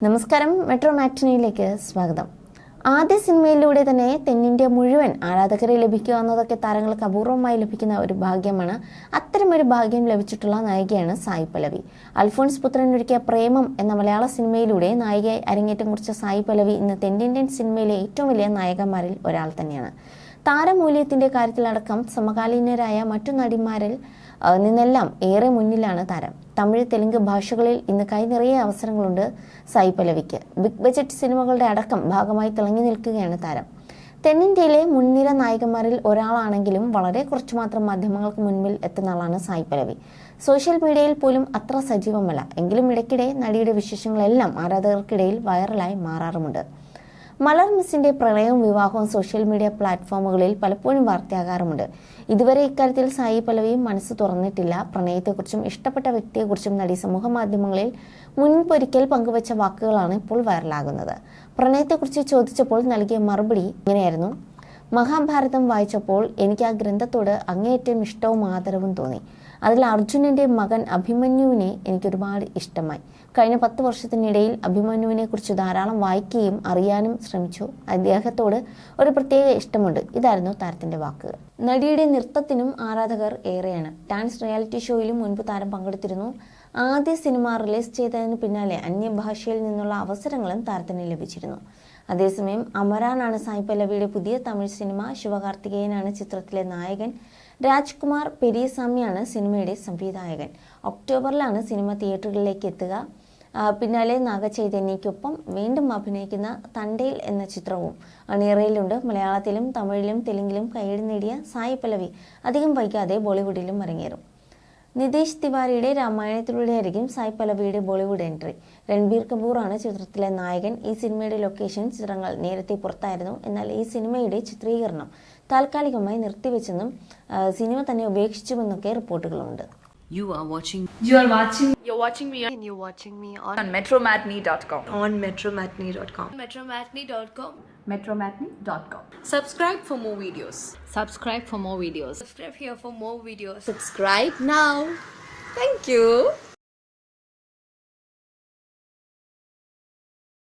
നമസ്കാരം, മെട്രോ മാറ്റിനിയിലേക്ക് സ്വാഗതം. ആദ്യ സിനിമയിലൂടെ തന്നെ തെന്നിന്ത്യ മുഴുവൻ ആരാധകരെ ലഭിക്കുക എന്നതൊക്കെ താരങ്ങൾക്ക് അപൂർവമായി ലഭിക്കുന്ന ഒരു ഭാഗ്യമാണ്. അത്തരമൊരു ഭാഗ്യം ലഭിച്ചിട്ടുള്ള നായികയാണ് സായി പല്ലവി. അൽഫോൺസ് പുത്രൻ ഒരുക്കിയ പ്രേമം എന്ന മലയാള സിനിമയിലൂടെ നായികയായി അരങ്ങേറ്റം കുറിച്ച സായി പല്ലവി ഇന്ന് തെന്നിന്ത്യൻ സിനിമയിലെ ഏറ്റവും വലിയ നായകന്മാരിൽ ഒരാൾ തന്നെയാണ്. താരമൂല്യത്തിന്റെ കാര്യത്തിലടക്കം സമകാലീനരായ മറ്റു നടിമാരിൽ നിന്നെല്ലാം ഏറെ മുന്നിലാണ് താരം. തമിഴ്, തെലുങ്ക് ഭാഷകളിൽ ഇന്ന് കൈനിറയെ അവസരങ്ങളുണ്ട് സായി പല്ലവിക്ക്. ബിഗ് ബജറ്റ് സിനിമകളുടെ അടക്കം ഭാഗമായി തിളങ്ങി നിൽക്കുകയാണ് താരം. തെന്നിന്ത്യയിലെ മുൻനിര നായികന്മാരിൽ ഒരാളാണെങ്കിലും വളരെ കുറച്ചു മാത്രം മാധ്യമങ്ങൾക്ക് മുൻപിൽ എത്തുന്ന ആളാണ് സായി പല്ലവി. സോഷ്യൽ മീഡിയയിൽ പോലും അത്ര സജീവമല്ല. എങ്കിലും ഇടയ്ക്കിടെ നടിയുടെ വിശേഷങ്ങളെല്ലാം ആരാധകർക്കിടയിൽ വൈറലായി മാറാറുമുണ്ട്. മലർ മിസ്സിന്റെ പ്രണയവും വിവാഹവും സോഷ്യൽ മീഡിയ പ്ലാറ്റ്ഫോമുകളിൽ പലപ്പോഴും വാർത്തയാകാറുമുണ്ട്. ഇതുവരെ ഇക്കാര്യത്തിൽ സായി പല്ലവിയും മനസ്സ് തുറന്നിട്ടില്ല. പ്രണയത്തെക്കുറിച്ചും ഇഷ്ടപ്പെട്ട വ്യക്തിയെക്കുറിച്ചും നടി സമൂഹ മാധ്യമങ്ങളിൽ മുൻപൊരിക്കൽ പങ്കുവച്ച വാക്കുകളാണ് ഇപ്പോൾ വൈറലാകുന്നത്. പ്രണയത്തെക്കുറിച്ച് ചോദിച്ചപ്പോൾ നൽകിയ മറുപടി ഇങ്ങനെയായിരുന്നു: മഹാഭാരതം വായിച്ചപ്പോൾ എനിക്ക് ആ ഗ്രന്ഥത്തോട് അങ്ങേയറ്റം ഇഷ്ടവും ആദരവും തോന്നി. അതിൽ അർജുനന്റെ മകൻ അഭിമന്യുവിനെ എനിക്കൊരുപാട് ഇഷ്ടമായി. കഴിഞ്ഞ 10 വർഷത്തിനിടയിൽ അഭിമന്യുവിനെ കുറിച്ച് ധാരാളം വായിക്കുകയും അറിയാനും ശ്രമിച്ചു. അദ്ദേഹത്തോട് ഒരു പ്രത്യേക ഇഷ്ടമുണ്ട്. ഇതായിരുന്നു താരത്തിന്റെ വാക്കുകൾ. നടിയുടെ നൃത്തത്തിനും ആരാധകർ ഏറെയാണ്. ഡാൻസ് റിയാലിറ്റി ഷോയിലും മുൻപ് താരം പങ്കെടുത്തിരുന്നു. ആദ്യ സിനിമ റിലീസ് ചെയ്തതിന് പിന്നാലെ അന്യഭാഷയിൽ നിന്നുള്ള അവസരങ്ങളും താരത്തിന് ലഭിച്ചിരുന്നു. അതേസമയം അമരാനാണ് സായി പല്ലവിയുടെ പുതിയ തമിഴ് സിനിമ. ശിവകാർത്തികേയനാണ് ചിത്രത്തിലെ നായകൻ. രാജ്കുമാർ പെരിയസ്വാമിയാണ് സിനിമയുടെ സംവിധായകൻ. ഒക്ടോബറിലാണ് സിനിമ തിയേറ്ററുകളിലേക്ക് എത്തുക. പിന്നാലെ നാഗചൈതന്യയ്ക്കൊപ്പം വീണ്ടും അഭിനയിക്കുന്ന തണ്ടേൽ എന്ന ചിത്രവും അണിയറയിലുണ്ട്. മലയാളത്തിലും തമിഴിലും തെലുങ്കിലും കയ്യടി നേടിയ സായി പല്ലവി അധികം വൈകാതെ ബോളിവുഡിലും അരങ്ങേറും. നിതേഷ് തിവാരിയുടെ രാമായണത്തിലൂടെയായിരിക്കും സായി പല്ലവിയുടെ ബോളിവുഡ് എൻട്രി. രൺബീർ കപൂറാണ് ചിത്രത്തിലെ നായകൻ. ഈ സിനിമയുടെ ലൊക്കേഷൻ ചിത്രങ്ങൾ നേരത്തെ പുറത്തായിരുന്നു. എന്നാൽ ഈ സിനിമയുടെ ചിത്രീകരണം താൽക്കാലികമായി നിർത്തിവെച്ചെന്നും സിനിമ തന്നെ ഉപേക്ഷിച്ചുവെന്നൊക്കെ റിപ്പോർട്ടുകളുണ്ട്. You're watching me on metromatney.com. on metromatney.com. metromatney.com. Subscribe for more videos. Subscribe for more videos. Subscribe here for more videos. Subscribe now. Thank you.